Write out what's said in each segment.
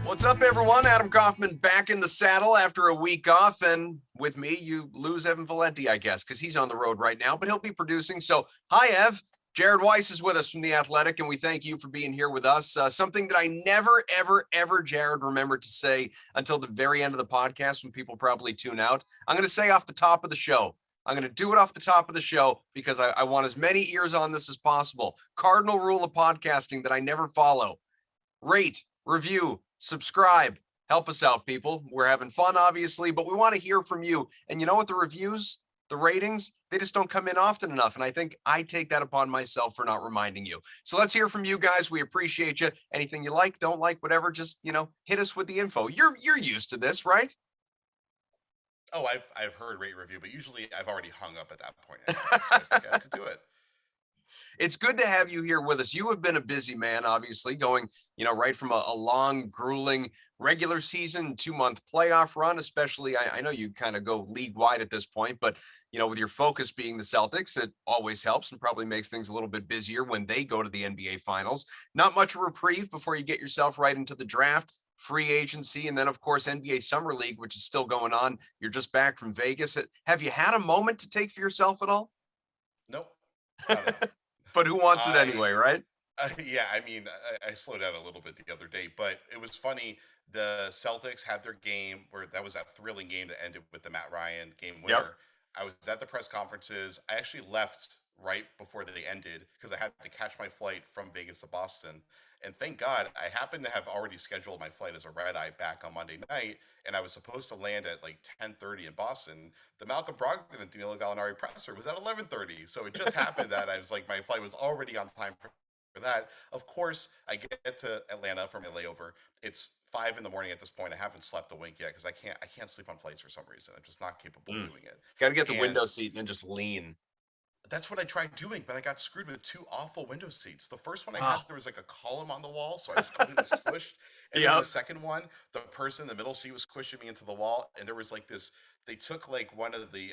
What's up, everyone? Adam Kaufman back in the saddle after a week off. And with me, you lose Evan Fournier, I guess, because he's on the road right now, but he'll be producing. So, hi, Ev. Jared Weiss is with us from The Athletic, and we thank you for being here with us. Something that I never, ever, Jared, remembered to say until the very end of the podcast when people probably tune out. I'm going to say off the top of the show. I'm going to do it off the top of the show because I want as many ears on this as possible. Cardinal rule of podcasting that I never follow. Rate, review, subscribe. Help us out, people. We're having fun, obviously, but we want to hear from you. And you know what? The reviews, the ratings, they just don't come in often enough. And I think I take that upon myself for not reminding you. So let's hear from you guys. We appreciate you. Anything you like, don't like, whatever, just, hit us with the info. You're used to this, right? Oh, I've heard rate review, but usually I've already hung up at that point anyway, so I think I have to do it. It's good to have you here with us. You have been a busy man, obviously, going, right from a long, grueling regular season, 2-month playoff run, especially. I know you kind of go league wide at this point, but, with your focus being the Celtics, it always helps and probably makes things a little bit busier when they go to the NBA Finals. Not much reprieve before you get yourself right into the draft, free agency, and then, of course, NBA Summer League, which is still going on. You're just back from Vegas. Have you had a moment to take for yourself at all? Nope, not at all. But who wants it I anyway, right? yeah, I mean, I slowed down a little bit the other day, but it was funny. The Celtics had their game where that was that thrilling game that ended with the Matt Ryan game Yep. winner. I was at the press conferences. I actually left right before they ended because I had to catch my flight from Vegas to Boston. And thank God I happened to have already scheduled my flight as a red eye back on Monday night, and I was supposed to land at like 10:30 in Boston. The Malcolm Brogdon and Danilo Gallinari presser was at 11:30, so it just happened that I was like my flight was already on time for that. Of course, I get to Atlanta from my layover. It's 5 in the morning at this point. I haven't slept a wink yet because I can't sleep on flights for some reason. I'm just not capable of doing it. Got to get the window And seat and then just lean. that's what I tried doing, but I got screwed with two awful window seats. The first one I Oh, had, there was like a column on the wall, so I was completely squished. And then yeah. the second one, the person in the middle seat was squishing me into the wall, and there was like this. They took like one of the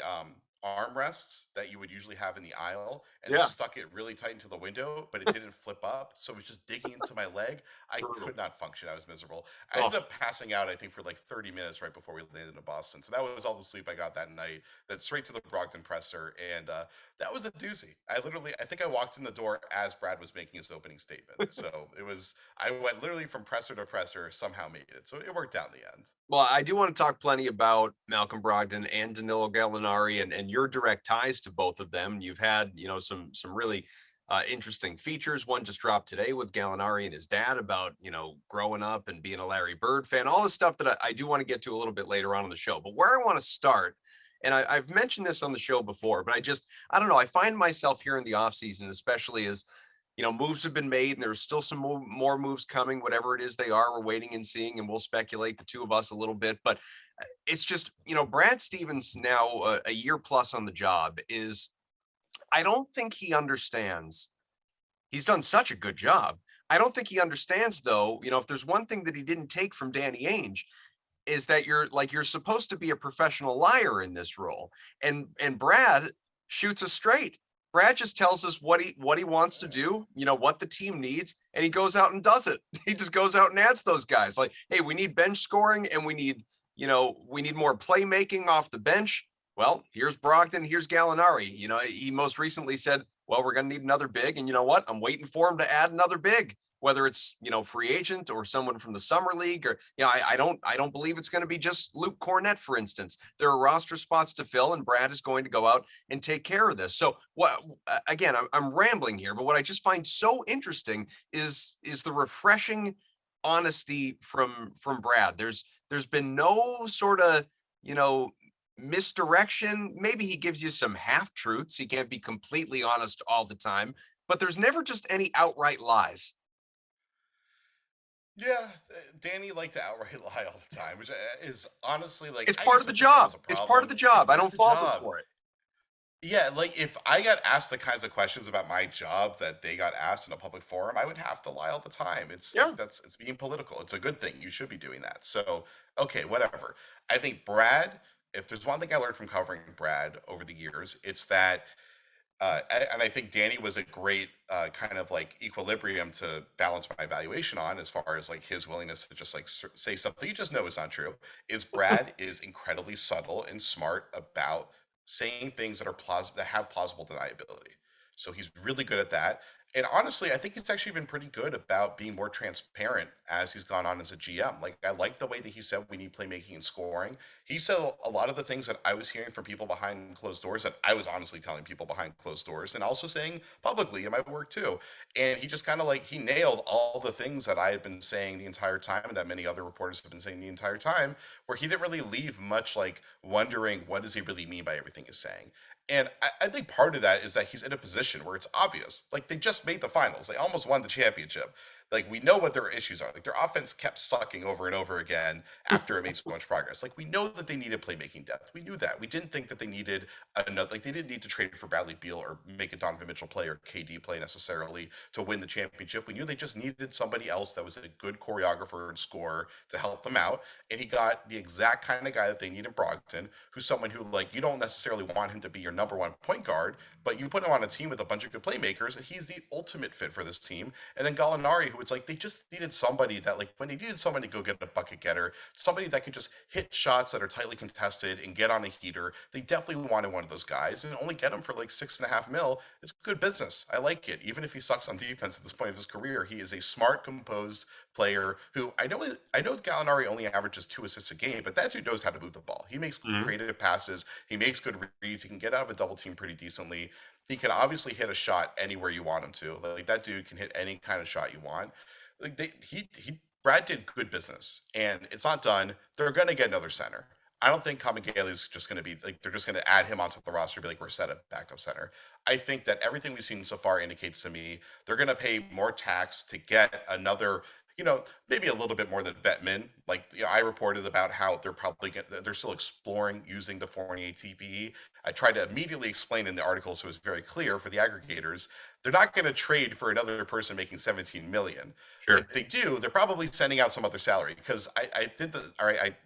armrests that you would usually have in the aisle, and they Yeah. stuck it really tight into the window, but it didn't flip up, so it was just digging into my leg. I Brutal. could not function. I was miserable. I Oh, ended up passing out, I think, for like 30 minutes right before we landed in Boston. So that was all the sleep I got that night. Then straight to the Brogdon presser, and that was a doozy. I think I walked in the door as Brad was making his opening statement. So I went literally from presser to presser, somehow made it. So it worked out in the end. well, I do want to talk plenty about Malcolm Brogdon and Danilo Gallinari and your direct ties to both of them. You've had, some really interesting features. One just dropped today with Gallinari and his dad about, growing up and being a Larry Bird fan, all the stuff that I do want to get to a little bit later on in the show. But where I want to start, and I've mentioned this on the show before, but I don't know, I find myself here in the offseason, especially as moves have been made and there's still some more moves coming, whatever it is they are, we're waiting and seeing, and we'll speculate, the two of us, a little bit. But it's just, Brad Stevens now a year plus on the job I don't think he understands. He's done such a good job. I don't think he understands, though, if there's one thing that he didn't take from Danny Ainge, is that you're supposed to be a professional liar in this role. And Brad shoots us straight. Brad just tells us what he wants to do, what the team needs, and he goes out and does it. He just goes out and adds those guys. Like, hey, we need bench scoring and we need more playmaking off the bench. Well, here's Brogdon, here's Gallinari. He most recently said, well, we're going to need another big. And you know what? I'm waiting for him to add another big, whether it's, free agent or someone from the summer league, or, I don't believe it's going to be just Luke Cornett, for instance. There are roster spots to fill, and Brad is going to go out and take care of this. So again, I'm rambling here, but what I just find so interesting is the refreshing honesty from Brad. There's been no sort of, misdirection. Maybe he gives you some half truths. He can't be completely honest all the time, but there's never just any outright lies. Yeah, Danny liked to outright lie all the time, which is honestly like It's I part used of the to think that was job. a It's part of problem. the It's job. I part of don't the fault him job. for it. Yeah, like if I got asked the kinds of questions about my job that they got asked in a public forum, I would have to lie all the time. It's Yeah. like it's being political. It's a good thing. You should be doing that. So, okay, whatever. I think Brad, if there's one thing I learned from covering Brad over the years, it's that And I think Danny was a great kind of like equilibrium to balance my evaluation on, as far as like his willingness to just like say something you just know is not true. Is Brad is incredibly subtle and smart about saying things that are that have plausible deniability. So he's really good at that. And honestly, I think he's actually been pretty good about being more transparent as he's gone on as a GM. Like, I like the way that he said we need playmaking and scoring. He said a lot of the things that I was hearing from people behind closed doors that I was honestly telling people behind closed doors, and also saying publicly in my work too. And he just kind of like, he nailed all the things that I had been saying the entire time, and that many other reporters have been saying the entire time, where he didn't really leave much like wondering what does he really mean by everything he's saying. And I think part of that is that he's in a position where it's obvious. Like, they just made the finals. They almost won the championship. Like, we know what their issues are. Like, their offense kept sucking over and over again after it made so much progress. Like, we know that they needed playmaking depth. We knew that. We didn't think that they needed another, like, they didn't need to trade for Bradley Beal or make a Donovan Mitchell play or KD play necessarily to win the championship. We knew they just needed somebody else that was a good choreographer and scorer to help them out. And he got the exact kind of guy that they need in Brogdon, who's someone who, like, you don't necessarily want him to be your number one point guard, but you put him on a team with a bunch of good playmakers, he's the ultimate fit for this team. And then Gallinari, who it's like they just needed somebody that, like, when they needed somebody to go get a bucket getter, somebody that could just hit shots that are tightly contested and get on a heater. They definitely wanted one of those guys, and only get him for like 6.5 mil. It's good business. I like it. Even if he sucks on defense at this point of his career, he is a smart, composed player who I know Gallinari only averages 2 assists a game, but that dude knows how to move the ball. He makes Mhm. creative passes. He makes good reads. He can get out of a double team pretty decently. He can obviously hit a shot anywhere you want him to. Like, that dude can hit any kind of shot you want. Like, Brad did good business, and it's not done. They're gonna get another center. I don't think Kamigale is just going to be like, they're just going to add him onto the roster and be like, we're set at backup center. I think that everything we've seen so far indicates to me they're going to pay more tax to get another, maybe a little bit more than Bettman. Like, I reported about how they're still exploring using the Fournier TPE. I tried to immediately explain in the article so it was very clear for the aggregators. They're not going to trade for another person making 17 million. Sure. If they do, they're probably sending out some other salary, because I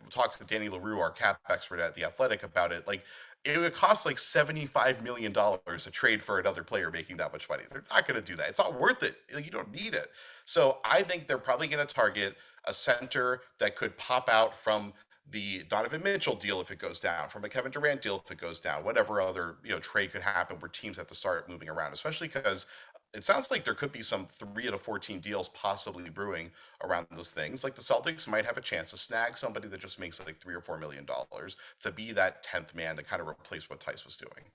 talked to Danny LaRue, our cap expert at The Athletic, about it. Like, it would cost like $75 million to trade for another player making that much money. They're not going to do that. It's not worth it. Like, you don't need it. So I think they're probably going to target a center that could pop out from the Donovan Mitchell deal if it goes down, from a Kevin Durant deal if it goes down, whatever other trade could happen where teams have to start moving around, especially because it sounds like there could be some 3 to 14 deals possibly brewing around those things. Like, the Celtics might have a chance to snag somebody that just makes like $3 or $4 million to be that 10th man to kind of replace what Tice was doing.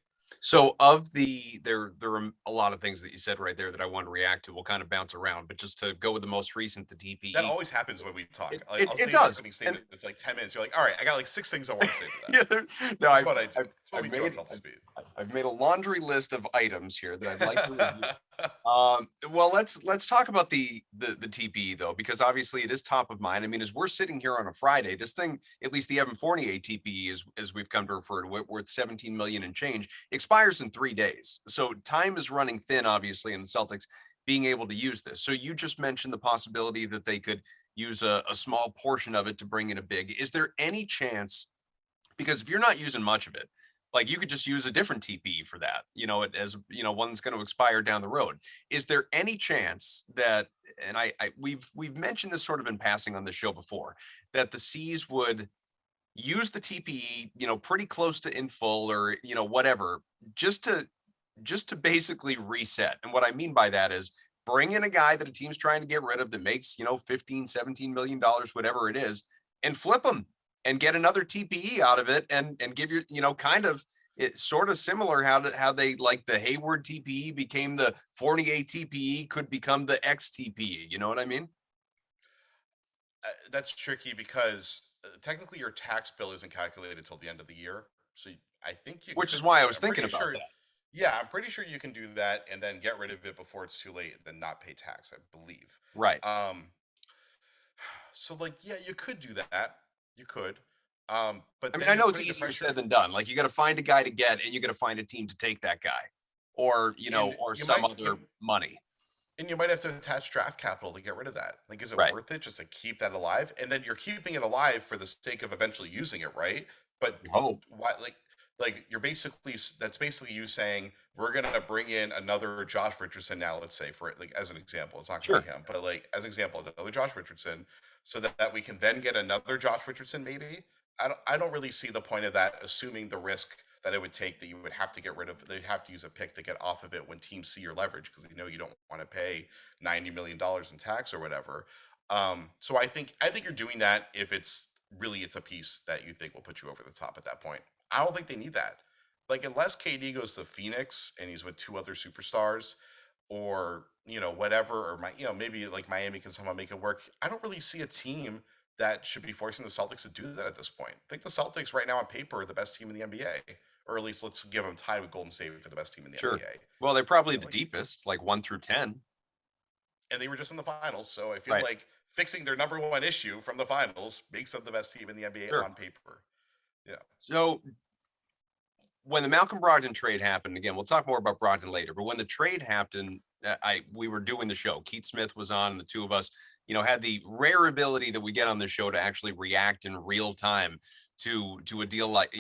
So there are a lot of things that you said right there that I want to react to. We'll kind of bounce around, but just to go with the most recent, the That TPE. always happens when we talk. It Like, it, I'll it say the does. opening And statement. It's like 10 minutes. You're like, all right, I got like 6 things I want to say to that. yeah, no, That's what I do. I've That's what I've we do on made Celtics Beat. I've made a laundry list of items here that I'd like to review. Well, let's talk about the TPE though, because obviously it is top of mind. I mean, as we're sitting here on a Friday, this thing, at least the Evan Fournier TPE, is as we've come to refer to it, worth 17 million and change, expires in 3 days. So time is running thin, obviously, in the Celtics being able to use this. So you just mentioned the possibility that they could use a small portion of it to bring in a big. Is there any chance? Because if you're not using much of it, like, you could just use a different TPE for that, as one's going to expire down the road. Is there any chance that, and we've mentioned this sort of in passing on the show before, that the C's would use the TPE, pretty close to in full, or, whatever, just to basically reset? And what I mean by that is, bring in a guy that a team's trying to get rid of that makes, 15, $17 million, whatever it is, and flip him and get another TPE out of it, and give your, kind of, it's sort of similar how they, like, the Hayward TPE became the Fournier TPE, could become the X TPE. You know what I mean? That's tricky because technically your tax bill isn't calculated until the end of the year. So I think you Which is could. why I was I'm thinking pretty about sure. that. Yeah, I'm pretty sure you can do that and then get rid of it before it's too late, and then not pay tax, I believe. Right. Um, so like, yeah, you could do that. You could. But I mean, then I you're know it's putting the easier pressure, said than done. Like, you got to find a guy to get, and you got to find a team to take that guy, or, and or you some might other money. have to attach draft capital to get rid of that. Like, is it Right. worth it just to keep that alive? And then you're keeping it alive for the sake of eventually using it, right? But You hope. why? Like, like that's basically you saying we're gonna bring in another Josh Richardson now. Let's say for like as an example, it's not gonna Sure. be him, but like as an example, another Josh Richardson, so that we can then get another Josh Richardson maybe. I don't really see the point of that, assuming the risk that it would take that you would have to get rid of, they'd have to use a pick to get off of it when teams see your leverage because they know you don't want to pay $90 million in tax or whatever. So I think you're doing that if it's a piece that you think will put you over the top at that point. I don't think they need that. Like unless KD goes to Phoenix and he's with two other superstars, or whatever, or maybe like Miami can somehow make it work. I don't really see a team that should be forcing the Celtics to do that at this point. I think the Celtics right now on paper are the best team in the NBA, or at least let's give them tied with Golden State for the best team in the Sure. NBA. Well, they're probably the Like, deepest, like 1 through 10. and they were just in the finals, so I feel Right. like fixing their number one issue from the finals makes them the best team in the NBA Sure. on paper. Yeah. So when the Malcolm Brogdon trade happened, again, we'll talk more about Brogdon later, but when the trade happened, we were doing the show. Keith Smith was on, and the two of us, had the rare ability that we get on the show to actually react in real time to a deal like,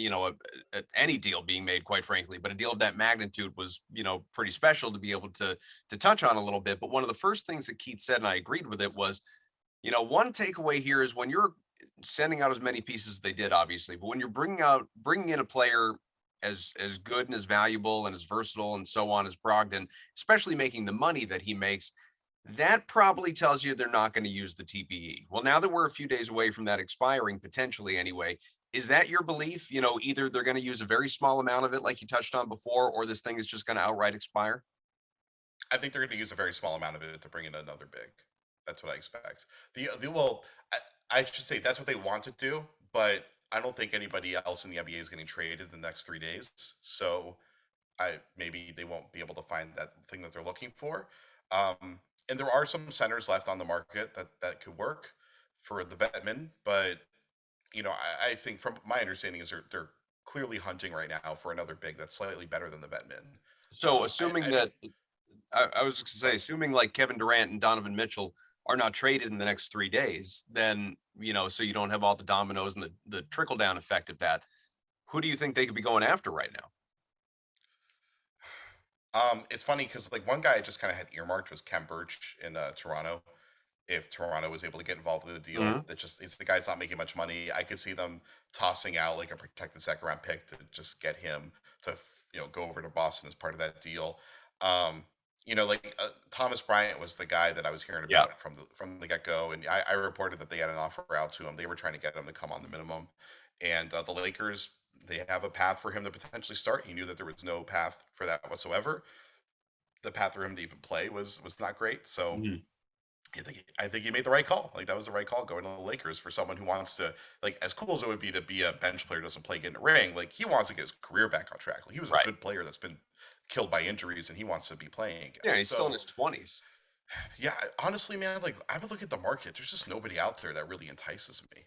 any deal being made, quite frankly, but a deal of that magnitude was, pretty special to be able to touch on a little bit. But one of the first things that Keith said, and I agreed with it, was, one takeaway here is when you're sending out as many pieces as they did, obviously, but when you're bringing in a player as good and as valuable and as versatile and so on as Brogdon, especially making the money that he makes, that probably tells you they're not going to use the TPE. Well, now that we're a few days away from that expiring, potentially anyway, is that your belief? Either they're going to use a very small amount of it, like you touched on before, or this thing is just going to outright expire? I think they're going to use a very small amount of it to bring in another big. That's what I expect. Well, I should say that's what they want to do, but I don't think anybody else in the NBA is getting traded in the next 3 days. So maybe they won't be able to find that thing that they're looking for. And there are some centers left on the market that could work for the vetmen, but I think from my understanding is they're clearly hunting right now for another big that's slightly better than the vetmen. So assuming I don't. that I was just gonna say, assuming like Kevin Durant and Donovan Mitchell are not traded in the next 3 days, then so you don't have all the dominoes and the trickle down effect of that. Who do you think they could be going after right now? It's funny because like one guy I just kind of had earmarked was Kem Birch in Toronto. If Toronto was able to get involved with the deal, Mhm. that just it's the guy's not making much money. I could see them tossing out like a protected second round pick to just get him to go over to Boston as part of that deal. Um, like Thomas Bryant was the guy that I was hearing Yeah. about from the get go, and I reported that they had an offer out to him. They were trying to get him to come on the minimum, and the Lakers, they have a path for him to potentially start. He knew that there was no path for that whatsoever. The path for him to even play was not great. So Mhm. I think he made the right call. Like that was the right call going to the Lakers for someone who wants to, like, as cool as it would be to be a bench player who doesn't play, get in the ring. Like he wants to get his career back on track. Like he was a Right. good player that's been killed by injuries and he wants to be playing again. Yeah, he's still in So his 20s. yeah, honestly, man, like I would look at the market. There's just nobody out there that really entices me.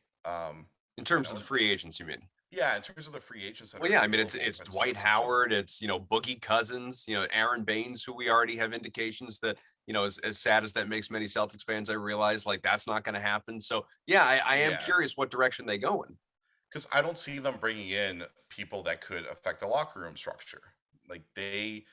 In You terms of know, the free agents, you mean? yeah, in terms of the free agents that Well, are yeah, I mean, it's available it's that the Dwight Celtics have shown. Howard, it's Boogie Cousins, Aaron Baines, who we already have indications that, as sad as that makes many Celtics fans, I realize like that's not going to happen. So yeah, I am Yeah, curious what direction they go in. because I don't see them bringing in people that could affect the locker room structure. Like they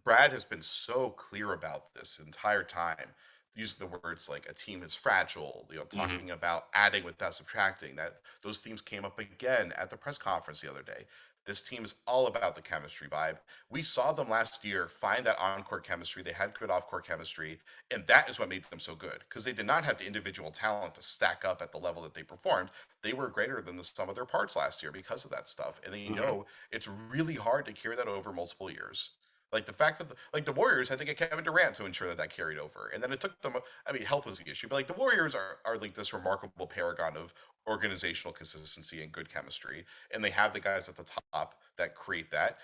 Brad has been so clear about this entire time, using the words like a team is fragile, Mhm. talking about adding without subtracting. That those themes came up again at the press conference the other day. This team is all about the chemistry vibe. We saw them last year find that on-court chemistry. They had good off-court chemistry, and that is what made them so good because they did not have the individual talent to stack up at the level that they performed. They were greater than the sum of their parts last year because of that stuff. And they Mhm. know it's really hard to carry that over multiple years. Like the fact that like the Warriors had to get Kevin Durant to ensure that that carried over, and then it took them. I mean, health was the issue, but like the Warriors are like this remarkable paragon of organizational consistency and good chemistry, and they have the guys at the top that create that.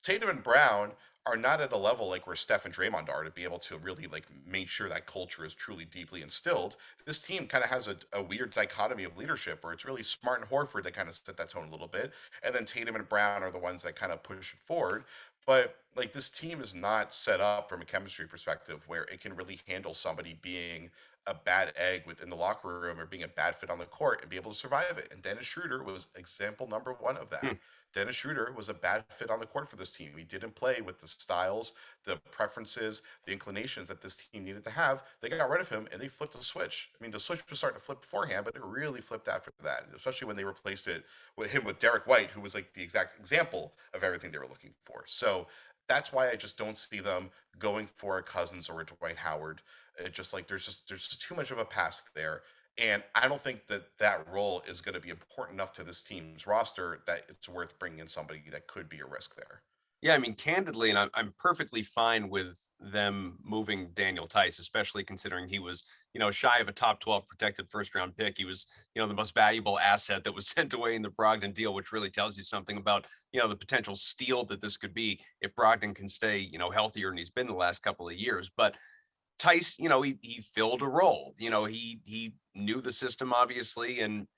Tatum and Brown are not at a level like where Steph and Draymond are to be able to really like make sure that culture is truly deeply instilled. This team kind of has a weird dichotomy of leadership where it's really Smart and Horford that kind of set that tone a little bit, and then Tatum and Brown are the ones that kind of push it forward. But like this team is not set up from a chemistry perspective where it can really handle somebody being a bad egg within the locker room or being a bad fit on the court and be able to survive it. And Dennis Schroeder was example number one of that. Hmm. Dennis Schroeder was a bad fit on the court for this team. He didn't play with the styles, the preferences, the inclinations that this team needed to have. They got rid of him and they flipped the switch. I mean, the switch was starting to flip beforehand, but it really flipped after that, especially when they replaced it with him with Derek White, who was like the exact example of everything they were looking for. So that's why I just don't see them going for a Cousins or a Dwight Howard. It just like there's just too much of a past there. And I don't think that that role is going to be important enough to this team's roster that it's worth bringing in somebody that could be a risk there. Yeah, I mean, candidly, and I'm perfectly fine with them moving Daniel Tice, especially considering he was, shy of a top 12 protected first round pick. He was, the most valuable asset that was sent away in the Brogdon deal, which really tells you something about, the potential steal that this could be if Brogdon can stay, healthier than he's been the last couple of years. But Tice, he filled a role. He knew the system obviously, and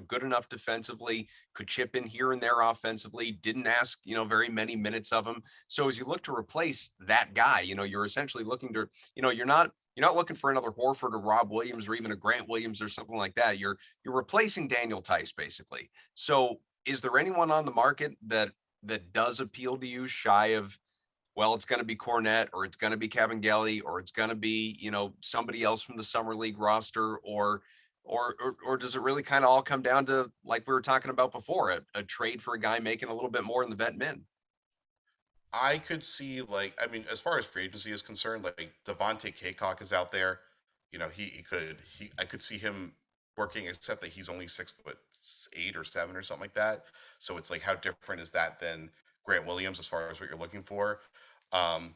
good enough defensively, could chip in here and there offensively. Didn't ask very many minutes of him. So as you look to replace that guy, you're essentially looking to, you're not looking for another Horford or Rob Williams or even a Grant Williams or something like that. You're replacing Daniel Tice basically. So is there anyone on the market that does appeal to you shy of, well, it's going to be Cornette, or it's going to be Kevin Gelly, or it's going to be, somebody else from the summer league roster, or does it really kind of all come down to, like we were talking about before, a trade for a guy making a little bit more in the vet min? I could see like I mean, as far as free agency is concerned, like Devontae Kaycock is out there. He I could see him working, except that he's only 6'8" or 7" or something like that. So it's like, how different is that than Grant Williams as far as what you're looking for? Um,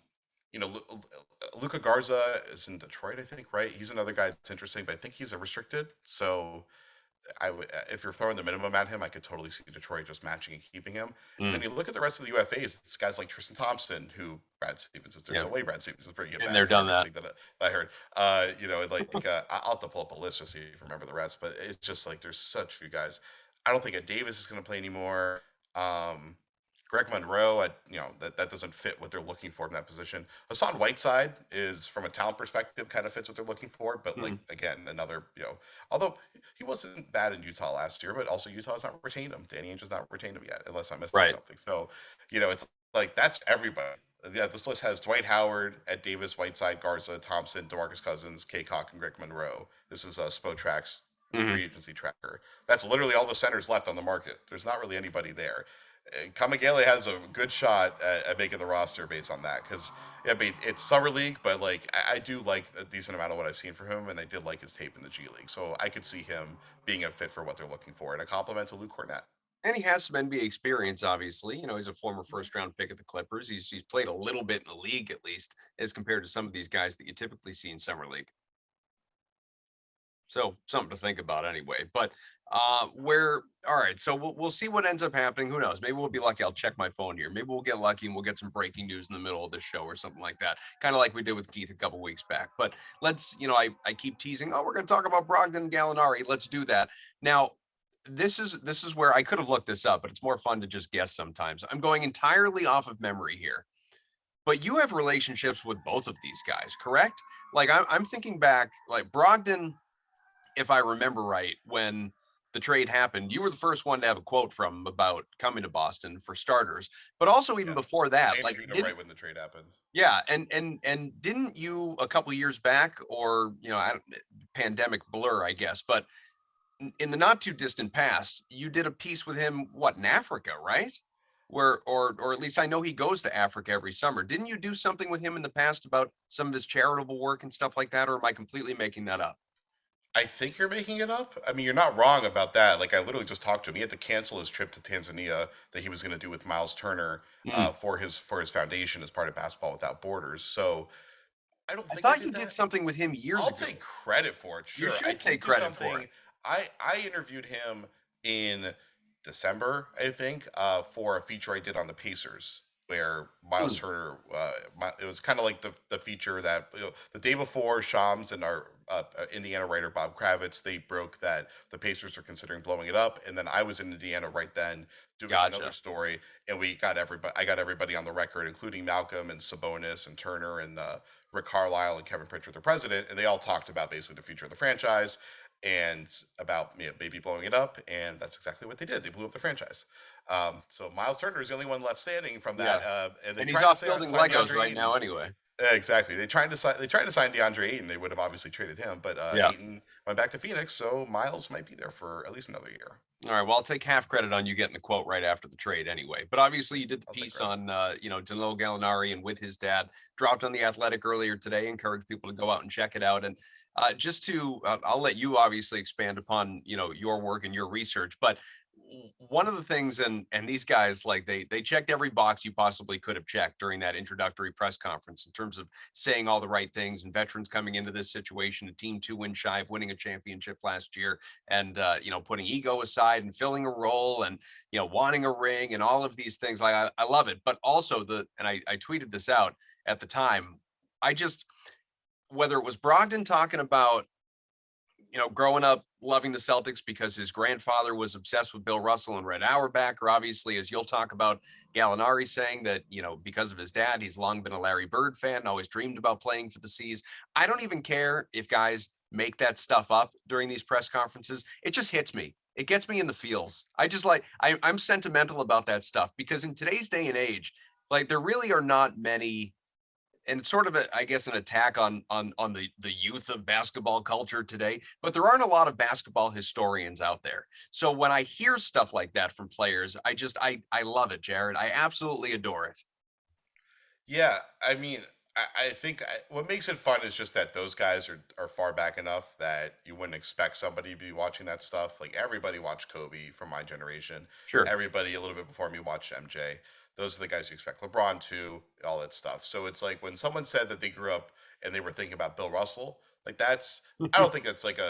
Luca Garza is in Detroit, I think, right? He's another guy that's interesting, but I think he's a restricted. So I would, if you're throwing the minimum at him, I could totally see Detroit just matching and keeping him. And then Mm, you look at the rest of the UFAs. It's guys like Tristan Thompson, who Brad Stevens is. There's yeah, no way Brad Stevens is bringing it been back there, for done that. everything that I heard. I'll have to pull up a list just so you can remember the rest. But it's just like there's such few guys. I don't think Ed Davis is going to play anymore. Um, Greg Monroe, that doesn't fit what they're looking for in that position. Hassan Whiteside is, from a talent perspective, kind of fits what they're looking for, but like Mm, again, another, although he wasn't bad in Utah last year, but also Utah has not retained him. Danny Ainge has not retained him yet, unless I'm missing right. something. So, it's like that's everybody. Yeah, this list has Dwight Howard, Ed Davis, Whiteside, Garza, Thompson, DeMarcus Cousins, Kaycock, and Greg Monroe. This is Spotrack's Hmm. free agency tracker. That's literally all the centers left on the market. There's not really anybody there. Kamagale has a good shot at making the roster based on that, because I mean, it's summer league, but like I do like a decent amount of what I've seen from him, and I did like his tape in the G League, so I could see him being a fit for what they're looking for, and a compliment to Luke Cornett. And he has some NBA experience, obviously. He's a former first round pick at the Clippers. He's played a little bit in the league, at least, as compared to some of these guys that you typically see in summer league. So something to think about anyway. But where all right, so we'll see what ends up happening. Who knows? Maybe we'll be lucky. I'll check my phone here. Maybe we'll get lucky and we'll get some breaking news in the middle of the show or something like that. Kind of like we did with Keith a couple weeks back. But let's, I keep teasing, oh, we're gonna talk about Brogdon and Gallinari. Let's do that. Now, this is where I could have looked this up, but it's more fun to just guess sometimes. I'm going entirely off of memory here. But you have relationships with both of these guys, correct? Like I'm thinking back, like Brogdon, if I remember right, when the trade happened, you were the first one to have a quote from him about coming to Boston for starters. But also even Yeah, before I that, like interviewed him didn't right when the trade happened. yeah, and didn't you a couple years back, or I don't, pandemic blur, I guess, but in the not too distant past, you did a piece with him, what, in Africa, right? Where, or at least I know he goes to Africa every summer. Didn't you do something with him in the past about some of his charitable work and stuff like that, or am I completely making that up? I think you're making it up. I mean, you're not wrong about that. Like, I literally just talked to him. He had to cancel his trip to Tanzania that he was going to do with Miles Turner Mm. for his foundation as part of Basketball Without Borders. So I don't I think I thought you did did that. something with him years I'll ago. take credit for it. You Sure, I should did take do credit for it. something. I interviewed him in December, I think, for a feature I did on the Pacers, where Miles Hmm. Turner. It was kind of like the feature that the day before Shams and our Indiana writer Bob Kravitz. They broke that the Pacers were considering blowing it up, and then I was in Indiana right then doing another Gotcha. story, and we got everybody. I got everybody on the record, including Malcolm and Sabonis and Turner and Rick Carlisle and Kevin Pritchard, the president, and they all talked about basically the future of the franchise and about maybe blowing it up, and that's exactly what they did. They blew up the franchise. So Miles Turner is the only one left standing from that, Yeah. and they And he's tried to off say, building sign Legos DeAndre right Ayton. now anyway. Exactly. They tried to sign DeAndre Ayton. They would have obviously traded him, but Yeah. Ayton went back to Phoenix, so Miles might be there for at least another year. All right. Well, I'll take half credit on you getting the quote right after the trade anyway. But obviously you did the I'll take piece credit. on, Danilo Gallinari and with his dad, dropped on The Athletic earlier today. Encourage people to go out and check it out. And I'll let you obviously expand upon, your work and your research. But one of the things, and these guys, like they checked every box you possibly could have checked during that introductory press conference in terms of saying all the right things, and veterans coming into this situation, a team 2 wins shy of winning a championship last year, and putting ego aside and filling a role, and wanting a ring and all of these things. Like I love it. But also I tweeted this out at the time. I just, whether it was Brogdon talking about growing up loving the Celtics because his grandfather was obsessed with Bill Russell and Red Auerbach, or obviously, as you'll talk about, Gallinari saying that, because of his dad, he's long been a Larry Bird fan, always dreamed about playing for the C's. I don't even care if guys make that stuff up during these press conferences. It just hits me. It gets me in the feels. I'm sentimental about that stuff because in today's day and age, like there really are not many, and it's sort of I guess an attack on the youth of basketball culture today, but there aren't a lot of basketball historians out there. So when I hear stuff like that from players, I love it, Jared. I absolutely adore it. Yeah, I mean, I think what makes it fun is just that those guys are far back enough that you wouldn't expect somebody to be watching that stuff. Like everybody watched Kobe from my generation. Sure. Everybody a little bit before me watched MJ. Those are the guys you expect. LeBron too, all that stuff. So it's like when someone said that they grew up and they were thinking about Bill Russell, like that's I don't think that's like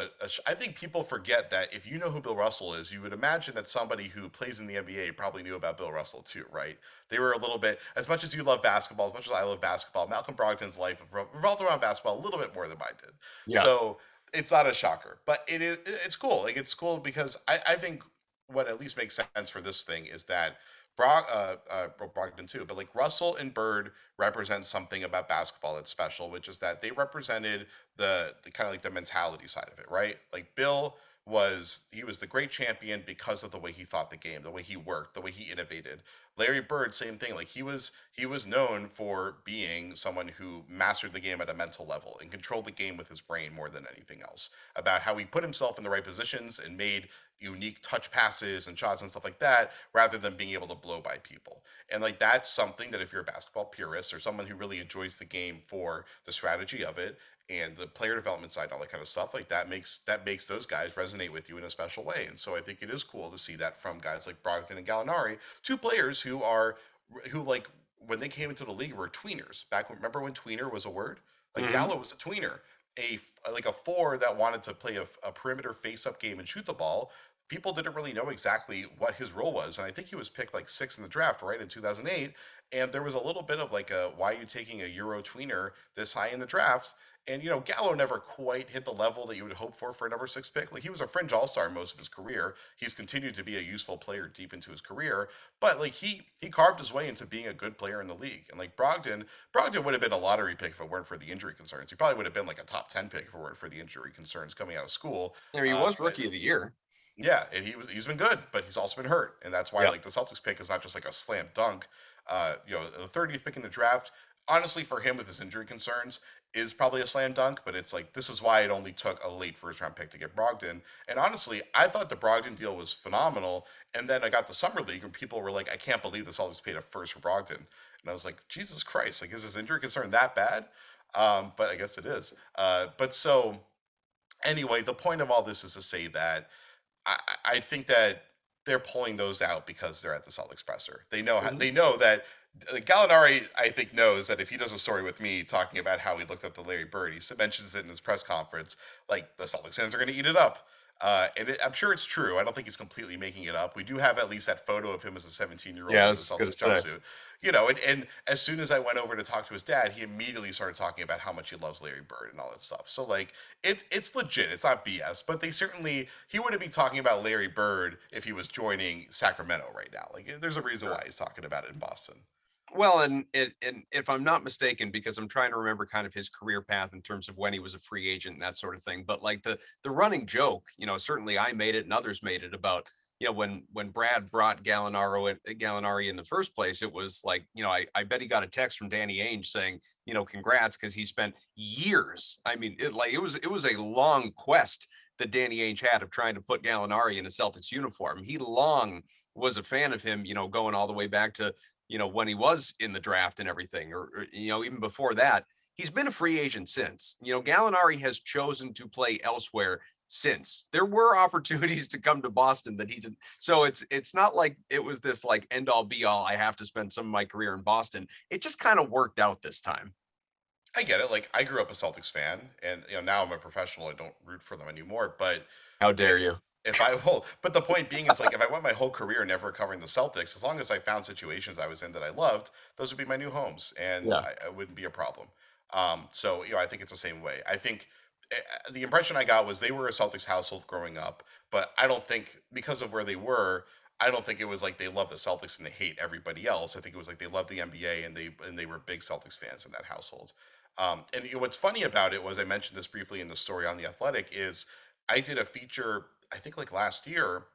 I think people forget that if you know who Bill Russell is, you would imagine that somebody who plays in the NBA probably knew about Bill Russell too, right? They were a little bit, as much as you love basketball, as much as I love basketball, Malcolm Brogdon's life revolved around basketball a little bit more than mine did. Yes. So it's not a shocker, but it's cool. Like it's cool because I think what at least makes sense for this thing is that Brogdon too, but like Russell and Bird represent something about basketball that's special, which is that they represented the kind of like the mentality side of it, right? Like Bill was the great champion because of the way he thought the game, the way he worked, the way he innovated. Larry Bird, same thing. Like he was known for being someone who mastered the game at a mental level and controlled the game with his brain more than anything else. About how he put himself in the right positions and made unique touch passes and shots and stuff like that, rather than being able to blow by people. And like that's something that if you're a basketball purist or someone who really enjoys the game for the strategy of it and the player development side, all that kind of stuff, like that makes those guys resonate with you in a special way. And so I think it is cool to see that from guys like Brogdon and Gallinari, two players who like when they came into the league were tweeners. Remember when tweener was a word? Like Hmm. Gallo was a tweener, like a four that wanted to play a perimeter face-up game and shoot the ball. People didn't really know exactly what his role was, and I think he was picked like sixth in the draft, right, in 2008. And there was a little bit of like a why are you taking a Euro tweener this high in the draft? And Gallo never quite hit the level that you would hope for a number six pick. Like he was a fringe all star most of his career. He's continued to be a useful player deep into his career, but like he carved his way into being a good player in the league. And like Brogdon would have been a lottery pick if it weren't for the injury concerns. He probably would have been like a top 10 pick if it weren't for the injury concerns coming out of school. He was But rookie of the year. yeah, and he's been good, but he's also been hurt, and that's why Yeah. like the Celtics pick is not just like a slam dunk. The 30th pick in the draft, honestly, for him with his injury concerns, is probably a slam dunk. But it's like this is why it only took a late first round pick to get Brogdon. And honestly, I thought the Brogdon deal was phenomenal. And then I got the summer league, and people were like, "I can't believe the Celtics paid a first for Brogdon." And I was like, "Jesus Christ! Like, is his injury concern that bad?" But I guess it is. But so anyway, the point of all this is to say that I think that they're pulling those out because they're at the Celtics presser. Mhm. They know that Gallinari. I think knows that if he does a story with me talking about how he looked up to Larry Bird, he mentions it in his press conference. Like the Celtics fans are going to eat it up. I'm sure it's true. I don't think he's completely making it up. We do have at least that photo of him as a 17-year-old Yeah, I in the was gonna Celtics say. jumpsuit. And as soon as I went over to talk to his dad, he immediately started talking about how much he loves Larry Bird and all that stuff. So like, it's legit. It's not BS. But he wouldn't be talking about Larry Bird if he was joining Sacramento right now. Like, there's a reason why he's talking about it in Boston. Well, and if I'm not mistaken, because I'm trying to remember kind of his career path in terms of when he was a free agent and that sort of thing. But like the running joke, certainly I made it and others made it about, when Brad brought Gallinari in the first place, it was like, I bet he got a text from Danny Ainge saying, congrats, because he spent years. I mean, it was a long quest that Danny Ainge had of trying to put Gallinari in a Celtics uniform. He long was a fan of him, going all the way back to when he was in the draft and everything, or even before that. He's been a free agent since. Gallinari has chosen to play elsewhere since. There were opportunities to come to Boston that he didn't. So it's not like it was this like end all be all, I have to spend some of my career in Boston. It just kind of worked out this time. I get it. Like, I grew up a Celtics fan, and now I'm a professional. I don't root for them anymore. But How dare you? if I will, but the point being is, like, if I went my whole career never covering the Celtics, as long as I found situations I was in that I loved, those would be my new homes, and Yeah. I wouldn't be a problem. So I think it's the same way. I think the impression I got was they were a Celtics household growing up, but I don't think because of where they were. I don't think it was like they love the Celtics and they hate everybody else. I think it was like they loved the NBA and they were big Celtics fans in that household. And what's funny about it was I mentioned this briefly in the story on The Athletic is I did a feature, I think like last year,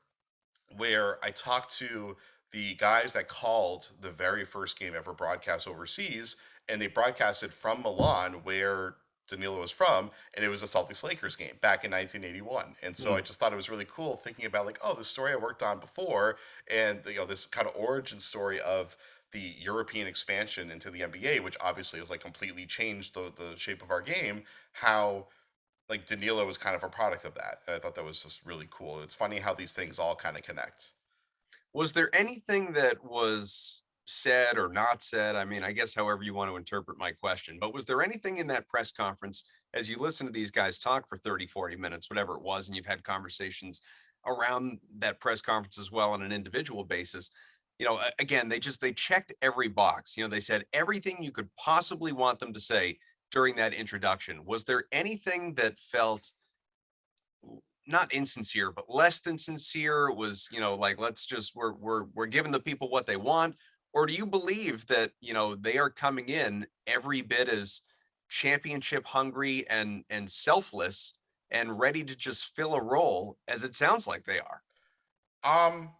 where I talked to the guys that called the very first game ever broadcast overseas, and they broadcasted from Milan, where Danilo was from, and it was a Celtics Lakers game back in 1981. And so I just thought it was really cool thinking about like, oh, this story I worked on before, and this kind of origin story of the European expansion into the NBA, which obviously has like completely changed the shape of our game. How like Danilo was kind of a product of that, and I thought that was just really cool. It's funny how these things all kind of connect. Was there anything that was said or not said? I mean, I guess however you want to interpret my question, but was there anything in that press conference as you listen to these guys talk for 30, 40 minutes, whatever it was, and you've had conversations around that press conference as well on an individual basis? Again, they checked every box. They said everything you could possibly want them to say during that introduction. Was there anything that felt not insincere, but less than sincere? It was, like, let's just, we're giving the people what they want? Or do you believe that, they are coming in every bit as championship hungry and selfless and ready to just fill a role as it sounds like they are? Um,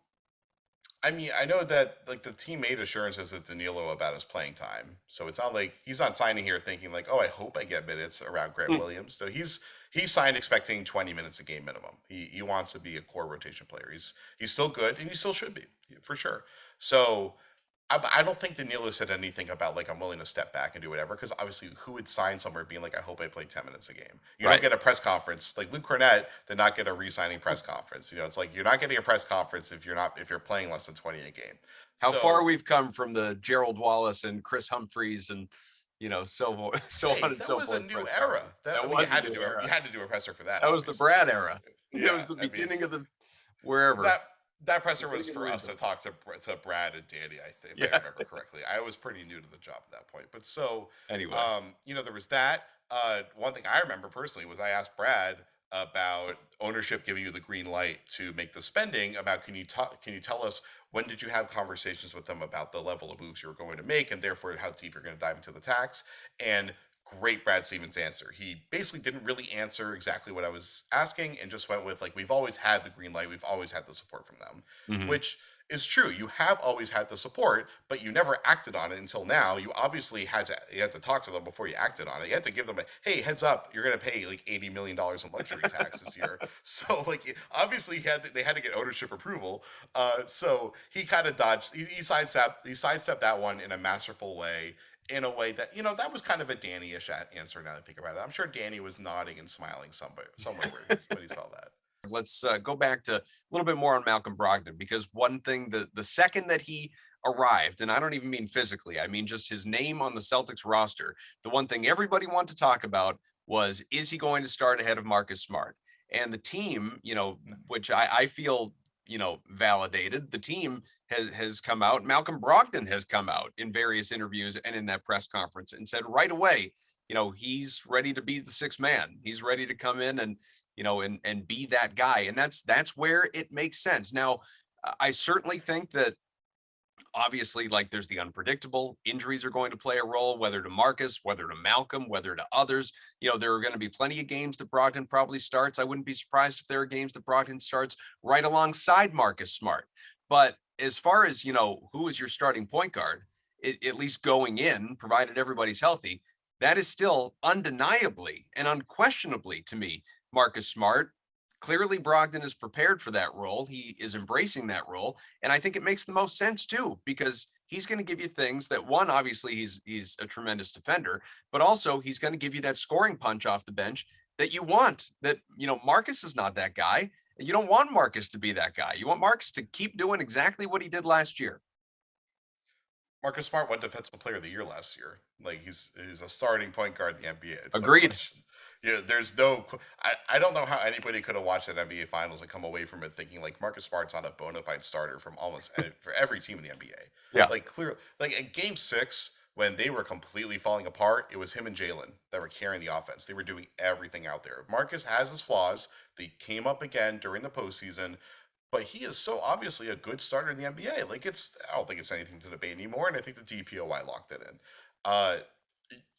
I mean, I know that like the team made assurances to Danilo about his playing time, so it's not like he's not signing here thinking like, oh, I hope I get minutes around Grant Hmm. Williams. So he's signed expecting 20 minutes a game minimum. He wants to be a core rotation player. He's still good and he still should be for sure. So I don't think Danilo said anything about like I'm willing to step back and do whatever, because obviously who would sign somewhere being like I hope I play 10 minutes a game? You don't Right. get a press conference like Luke Cornett did not get a re-signing press conference. It's like you're not getting a press conference if you're playing less than 20 a game. How far So we've come from the Gerald Wallace and Chris Humphreys and so on hey, and that so was a forth new press era. conference. That I That mean, was a new you era. had to do a presser for that, That was the obviously. Brad era. It Yeah, was the I mean beginning of the wherever. that presser was Beginning of the for us to rebuild. talk to Brad and Danny. I think, if I Yeah. remember correctly, I was pretty new to the job at that point. But so, Anyway. there was that. One thing I remember personally was I asked Brad about ownership giving you the green light to make the spending. About can you tell us when did you have conversations with them about the level of moves you were going to make, and therefore how deep you're going to dive into the tax? And great Brad Stevens answer. He basically didn't really answer exactly what I was asking and just went with like, we've always had the green light, we've always had the support from them, Mhm. which is true. You have always had the support, but you never acted on it until now. You obviously had to talk to them before you acted on it. You had to give them a hey, heads up, you're going to pay like $80 million in luxury tax this year. So like obviously they had to get ownership approval. So he kind of dodged. He sidestepped that one in a masterful way, in a way that that was kind of a Danny-ish answer. Now that I think about it, I'm sure Danny was nodding and smiling somewhere when he saw that. Let's go back to a little bit more on Malcolm Brogdon, because one thing, the second that he arrived, and I don't even mean physically, I mean just his name on the Celtics roster, the one thing everybody wanted to talk about was, is he going to start ahead of Marcus Smart? And the team, which I feel, validated, the team has come out. Malcolm Brogdon has come out in various interviews and in that press conference and said right away, he's ready to be the sixth man. He's ready to come in and, and be that guy. And that's where it makes sense. Now, I certainly think that obviously, like, there's the unpredictable. Injuries are going to play a role, whether to Marcus, whether to Malcolm, whether to others. There are going to be plenty of games that Brogdon probably starts. I wouldn't be surprised if there are games that Brogdon starts right alongside Marcus Smart. But as far as, who is your starting point guard, at least going in, provided everybody's healthy, that is still undeniably and unquestionably, to me, Marcus Smart. Clearly, Brogdon is prepared for that role. He is embracing that role. And I think it makes the most sense too, because he's going to give you things that, one, obviously he's a tremendous defender, but also he's going to give you that scoring punch off the bench that you want. That, Marcus is not that guy. And you don't want Marcus to be that guy. You want Marcus to keep doing exactly what he did last year. Marcus Smart won Defensive Player of the Year last year. Like, he's a starting point guard in the NBA. It's Agreed. There's no. I don't know how anybody could have watched that NBA Finals and come away from it thinking like Marcus Smart's not a bona fide starter from for every team in the NBA. Yeah. Like, clear. Like, in Game 6, when they were completely falling apart, it was him and Jalen that were carrying the offense. They were doing everything out there. Marcus has his flaws. They came up again during the postseason. But he is so obviously a good starter in the NBA. Like, I don't think it's anything to debate anymore, and I think the DPOY locked it in.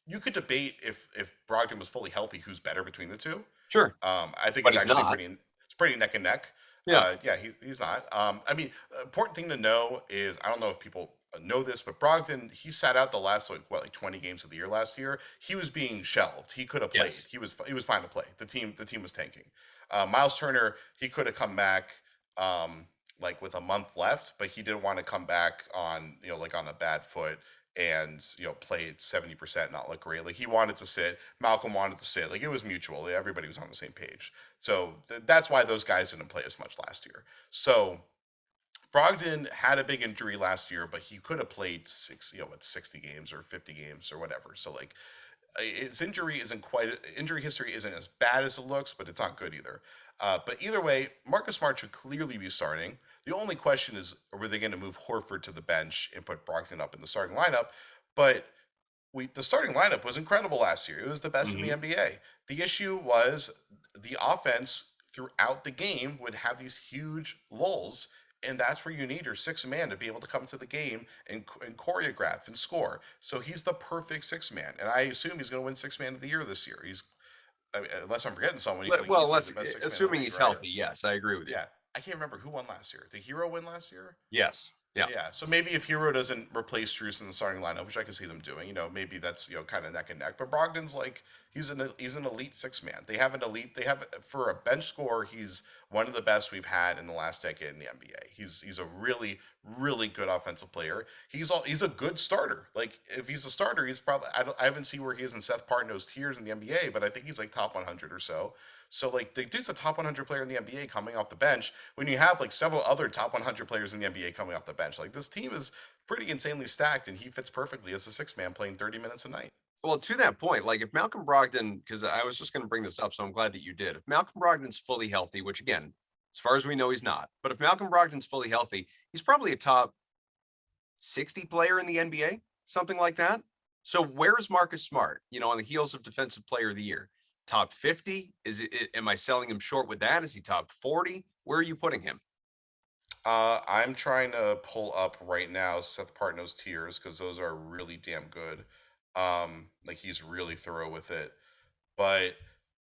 You could debate if Brogdon was fully healthy, who's better between the two. Sure. I think it's actually pretty neck and neck. Yeah. He's not. I mean, important thing to know is, I don't know if people know this, but Brogdon, he sat out the last 20 games of the year last year. He was being shelved. He could have played. Yes. He was fine to play. The team was tanking. Miles Turner, he could have come back like with a month left, but he didn't want to come back on on a bad foot and play 70%, not look great. Like, he wanted to sit. Malcolm wanted to sit. Like, it was mutual. Everybody was on the same page. So that's why those guys didn't play as much last year. So Brogdon had a big injury last year, but he could have played 60 games or 50 games or whatever. So, like, his injury history isn't as bad as it looks, but it's not good either. But either way, Marcus Smart should clearly be starting. The only question is, were they going to move Horford to the bench and put Brogdon up in the starting lineup? But the starting lineup was incredible last year. It was the best in the NBA. The issue was the offense throughout the game would have these huge lulls, and that's where you need your sixth man to be able to come to the game and choreograph and score. So he's the perfect sixth man, and I assume he's going to win sixth man of the year this year. Unless I'm forgetting someone. Assuming he's healthy, yes, I agree with you. Yeah, I can't remember who won last year. Did Hero win last year? Yes. Yeah. So maybe if Hero doesn't replace Strus in the starting lineup, which I can see them doing, maybe that's kind of neck and neck. But Brogdon's like, he's an elite six man. They have for a bench scorer, he's one of the best we've had in the last decade in the NBA. He's a really, really good offensive player. He's a good starter. Like, if he's a starter, he's probably, I haven't seen where he is in Seth Partnow's tiers in the NBA, but I think he's like top 100 or so. So, like, the dude's a top 100 player in the NBA coming off the bench when you have, like, several other top 100 players in the NBA coming off the bench. Like, this team is pretty insanely stacked, and he fits perfectly as a six man playing 30 minutes a night. Well, to that point, like, if Malcolm Brogdon, because I was just going to bring this up, so I'm glad that you did. If Malcolm Brogdon's fully healthy, which, again, as far as we know, he's not. But if Malcolm Brogdon's fully healthy, he's probably a top 60 player in the NBA, something like that. So where's Marcus Smart, on the heels of Defensive Player of the Year? Top 50? Am I selling him short with that? Is he top 40? Where are you putting him? I'm trying to pull up right now Seth Partnow's tiers, because those are really damn good. Like, he's really thorough with it. But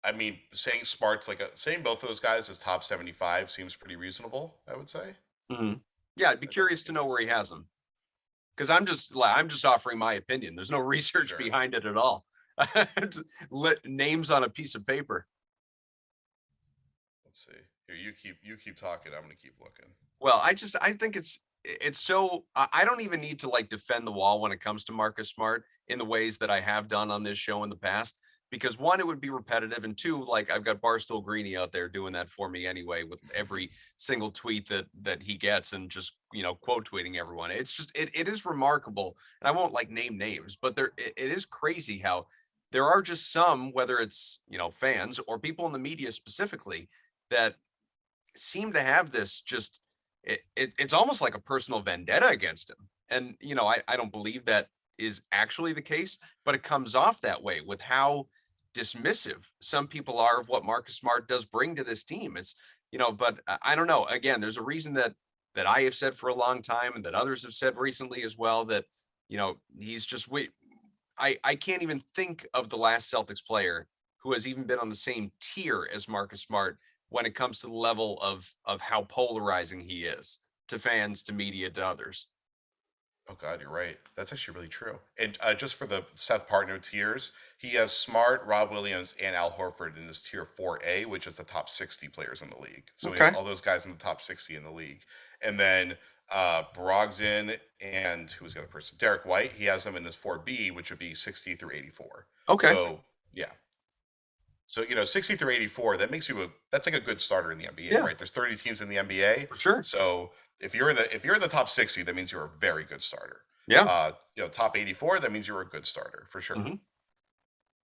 I mean, saying Smart's saying both of those guys as top 75 seems pretty reasonable, I would say. Mm-hmm. Yeah, I'd be curious to know where he has them, because I'm just offering my opinion. There's no research behind it at all. Names on a piece of paper. Let's see. Here, you keep talking. I'm gonna keep looking. Well, I think it's so, I don't even need to defend the wall when it comes to Marcus Smart in the ways that I have done on this show in the past, because one, it would be repetitive, and two, I've got Barstool Greeny out there doing that for me anyway with every single tweet that he gets, and just quote tweeting everyone. It's just it is remarkable, and I won't name names, but it is crazy how there are just some, whether it's, fans or people in the media specifically, that seem to have this just it's almost like a personal vendetta against him. And I don't believe that is actually the case, but it comes off that way with how dismissive some people are of what Marcus Smart does bring to this team. It's but I don't know. Again, there's a reason that I have said for a long time and that others have said recently as well that he's just I can't even think of the last Celtics player who has even been on the same tier as Marcus Smart when it comes to the level of how polarizing he is to fans, to media, to others. Oh God, you're right. That's actually really true. And just for the Seth partner tiers, he has Smart, Rob Williams, and Al Horford in this tier 4A, which is the top 60 players in the league. So he has Okay. all those guys in the top 60 in the league. And then Brogdon and who's the other person? Derek White. He has them in this 4B, which would be 60 through 84. Okay. So yeah. So 60 through 84, that's like a good starter in the NBA, Yeah. right? There's 30 teams in the NBA. For sure. So if you're in the top 60, that means you're a very good starter. Yeah. Top 84, that means you're a good starter for sure. Mm-hmm.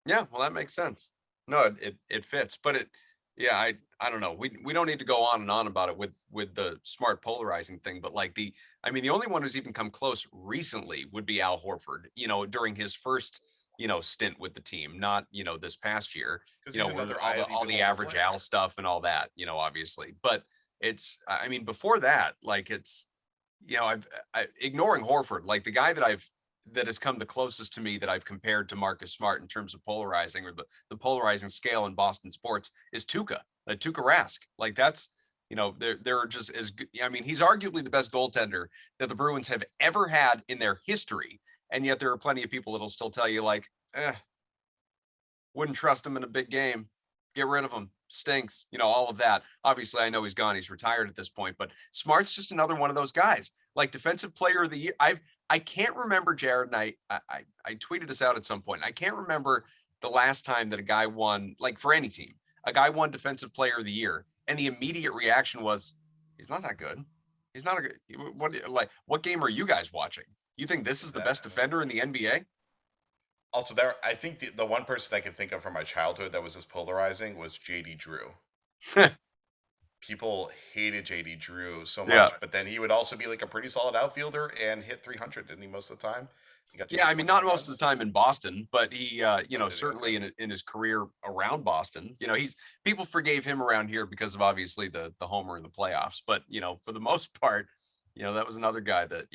Yeah, well, that makes sense. No, it fits, but yeah, I don't know. We don't need to go on and on about it with the Smart polarizing thing, but like the only one who's even come close recently would be Al Horford. During his first stint with the team, not this past year. Because he's With another all the average Al stuff and all that. Obviously, but it's before that, like it's ignoring Horford, like the guy that has come the closest to me that I've compared to Marcus Smart in terms of polarizing or the polarizing scale in Boston sports is Tuukka Rask. Like that's, they're just as good. He's arguably the best goaltender that the Bruins have ever had in their history. And yet there are plenty of people that'll still tell you like, wouldn't trust him in a big game. Get rid of him. Stinks. All of that. Obviously, I know he's gone. He's retired at this point, but Smart's just another one of those guys. Like defensive player of the year. I can't remember, Jared, and I tweeted this out at some point. I can't remember the last time that a guy won, like for any team, a guy won defensive player of the year. And the immediate reaction was, he's not that good. He's not a good, what game are you guys watching? You think this is the best defender in the NBA? Also, I think the one person I can think of from my childhood that was as polarizing was JD Drew. People hated JD Drew so much, but then he would also be like a pretty solid outfielder and hit 300, didn't he, most of the time? Not most of the time in Boston, but he, certainly in his career around Boston, people forgave him around here because of obviously the homer in the playoffs. But, for the most part, that was another guy that,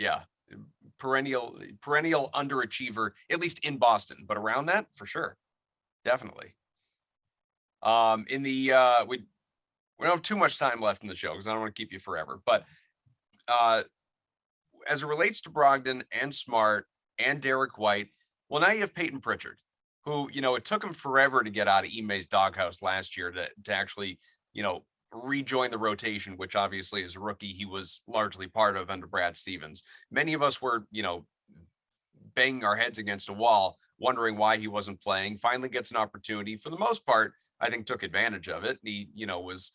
perennial underachiever, at least in Boston, but around that for sure. Definitely. We don't have too much time left in the show because I don't want to keep you forever, but, as it relates to Brogdon and Smart and Derek White, well, now you have Payton Pritchard, who, it took him forever to get out of Ime's doghouse last year to actually, rejoin the rotation, which obviously as a rookie, he was largely part of under Brad Stevens. Many of us were, banging our heads against a wall, wondering why he wasn't playing, finally gets an opportunity. For the most part, I think took advantage of it. He, was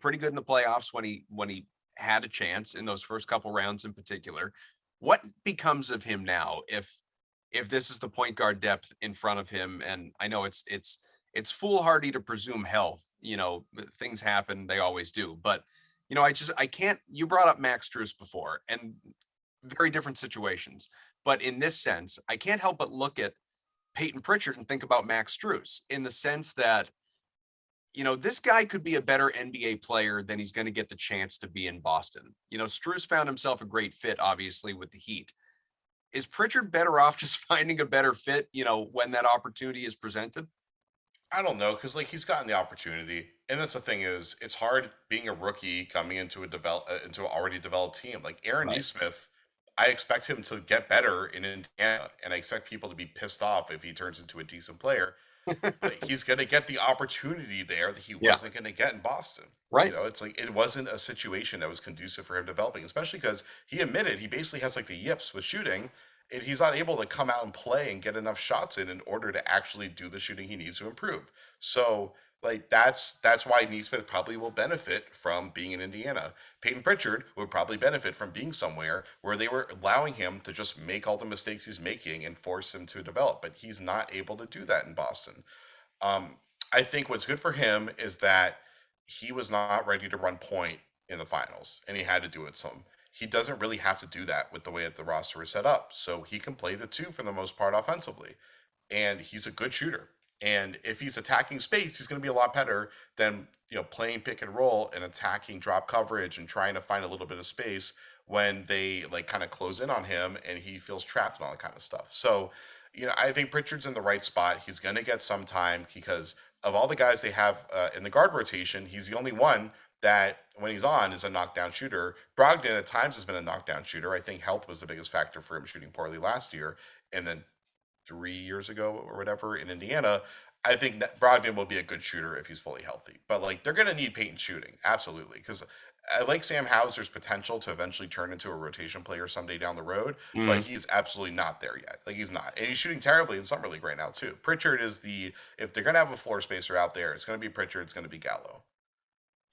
pretty good in the playoffs when he had a chance in those first couple rounds in particular. What becomes of him now if this is the point guard depth in front of him? And I know it's foolhardy to presume health. Things happen, they always do. But I can't. You brought up Max Strus before, and very different situations. But in this sense, I can't help but look at Payton Pritchard and think about Max Strus in the sense that this guy could be a better NBA player than he's going to get the chance to be in Boston. Strus found himself a great fit, obviously, with the Heat. Is Pritchard better off just finding a better fit, when that opportunity is presented? I don't know, because like he's gotten the opportunity, and that's the thing is, it's hard being a rookie coming into into an already developed team. Like Aaron Nesmith, I expect him to get better in Indiana, and I expect people to be pissed off if he turns into a decent player. But he's going to get the opportunity there that he wasn't going to get in Boston. Right. It's like it wasn't a situation that was conducive for him developing, especially because he admitted he basically has like the yips with shooting, and he's not able to come out and play and get enough shots in order to actually do the shooting he needs to improve. So like that's why Neesmith probably will benefit from being in Indiana. Payton Pritchard would probably benefit from being somewhere where they were allowing him to just make all the mistakes he's making and force him to develop, but he's not able to do that in Boston. Um, I think what's good for him is that he was not ready to run point in the finals, and he had to do it some. He doesn't really have to do that with the way that the roster is set up, so he can play the two for the most part offensively, and he's a good shooter. And if he's attacking space, he's going to be a lot better than playing pick and roll and attacking drop coverage and trying to find a little bit of space when they like kind of close in on him and he feels trapped and all that kind of stuff. So, I think Pritchard's in the right spot. He's going to get some time because of all the guys they have in the guard rotation, he's the only one that when he's on is a knockdown shooter. Brogdon at times has been a knockdown shooter. I think health was the biggest factor for him shooting poorly last year. And then 3 years ago or whatever in Indiana, I think that Brogdon will be a good shooter if he's fully healthy. But like they're going to need Payton shooting, absolutely, because I like Sam Hauser's potential to eventually turn into a rotation player someday down the road, but he's absolutely not there yet. Like he's not, and he's shooting terribly in summer league right now too. Pritchard is if they're going to have a floor spacer out there, it's going to be Pritchard, it's going to be Gallo.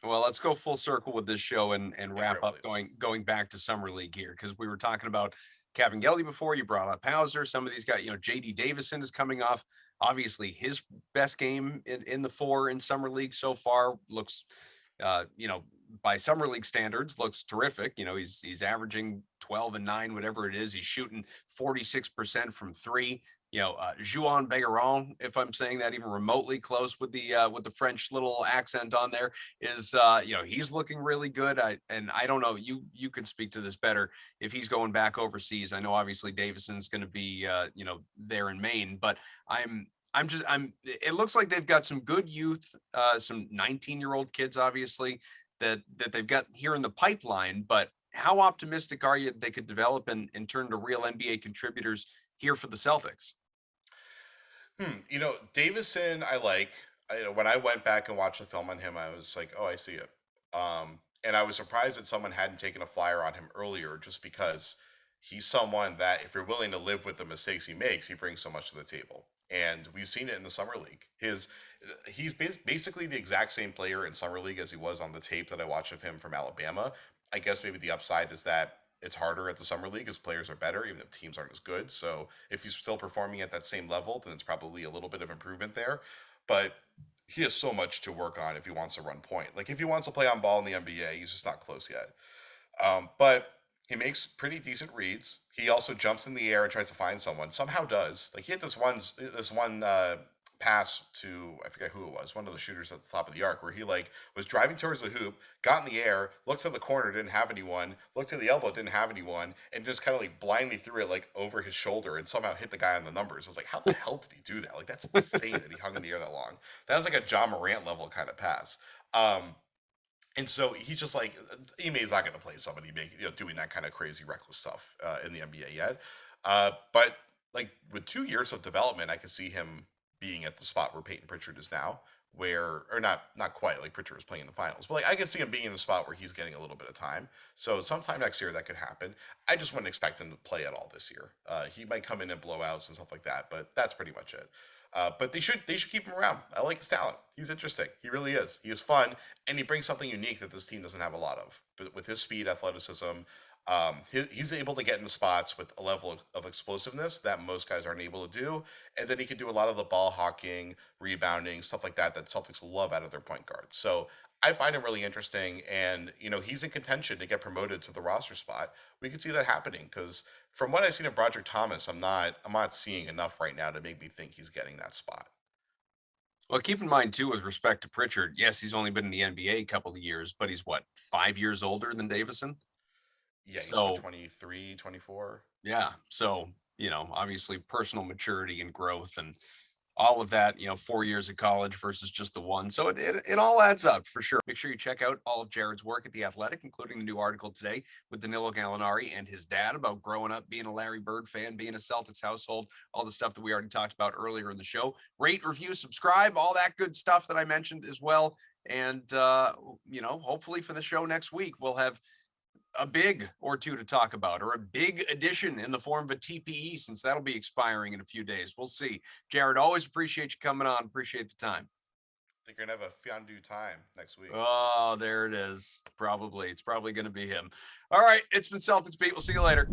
Well, let's go full circle with this show and wrap up Trailblazers. going back to summer league here, because we were talking about Captain before. You brought up Hauser. Some of these guys, JD Davison is coming off obviously his best game in the four in summer league so far. Looks by summer league standards looks terrific. He's averaging 12 and 9, whatever it is. He's shooting 46% from three. Juan Begaron, if I'm saying that even remotely close with the French little accent on there, is he's looking really good. I don't know, you could speak to this better if he's going back overseas. I know obviously Davison's going to be there in Maine, but it looks like they've got some good youth, some 19-year-old kids obviously that they've got here in the pipeline, but how optimistic are you they could develop and turn to real NBA contributors here for the Celtics? Davison, when I went back and watched the film on him, I was like, oh, I see it. And I was surprised that someone hadn't taken a flyer on him earlier, just because he's someone that if you're willing to live with the mistakes he makes, he brings so much to the table. And we've seen it in the summer league. He's basically the exact same player in summer league as he was on the tape that I watched of him from Alabama. I guess maybe the upside is that it's harder at the summer league as players are better, even if teams aren't as good. So if he's still performing at that same level, then it's probably a little bit of improvement there. But he has so much to work on if he wants to run point. Like if he wants to play on ball in the NBA, he's just not close yet. But he makes pretty decent reads. He also jumps in the air and tries to find someone. Somehow does. Like he had this one pass to, I forget who it was, one of the shooters at the top of the arc, where he like was driving towards the hoop, got in the air, looked to the corner, didn't have anyone, looked to the elbow, didn't have anyone, and just kind of like blindly threw it like over his shoulder and somehow hit the guy on the numbers. I was like, how the hell did he do that? Like that's insane that he hung in the air that long. That was like a John Morant level kind of pass. And so he's just like, Ime's not going to play somebody doing that kind of crazy reckless stuff in the NBA yet. But like with 2 years of development, I could see him being at the spot where Payton Pritchard is now, or not quite, like Pritchard was playing in the finals, but like I could see him being in the spot where he's getting a little bit of time. So sometime next year that could happen. I just wouldn't expect him to play at all this year. He might come in and blowouts and stuff like that, but that's pretty much it. But they should keep him around. I like his talent. He's interesting. He really is. He is fun, and he brings something unique that this team doesn't have a lot of. But with his speed, athleticism, he's able to get into spots with a level of explosiveness that most guys aren't able to do. And then he can do a lot of the ball hawking, rebounding, stuff like that Celtics love out of their point guard. So I find him really interesting, and he's in contention to get promoted to the roster spot. We could see that happening because from what I've seen of Broderick Thomas, I'm not seeing enough right now to make me think he's getting that spot. Well, keep in mind too, with respect to Pritchard, yes, he's only been in the NBA a couple of years, but he's what, 5 years older than Davison? Yeah, he's what, So 23, 24. yeah, so obviously personal maturity and growth and all of that, 4 years of college versus just the one. So it all adds up for sure. Make sure you check out all of Jared's work at The Athletic, including the new article today with Danilo Gallinari and his dad about growing up, being a Larry Bird fan, being a Celtics household, all the stuff that we already talked about earlier in the show. Rate, review, subscribe, all that good stuff that I mentioned as well. And, hopefully for the show next week, we'll have a big or two to talk about, or a big addition in the form of a TPE, since that'll be expiring in a few days. We'll see. Jared, always appreciate you coming on. Appreciate the time. I think you're gonna have a fondue time next week. Oh, there it is. Probably. It's probably going to be him. All right. It's been Celtics Beat. We'll see you later.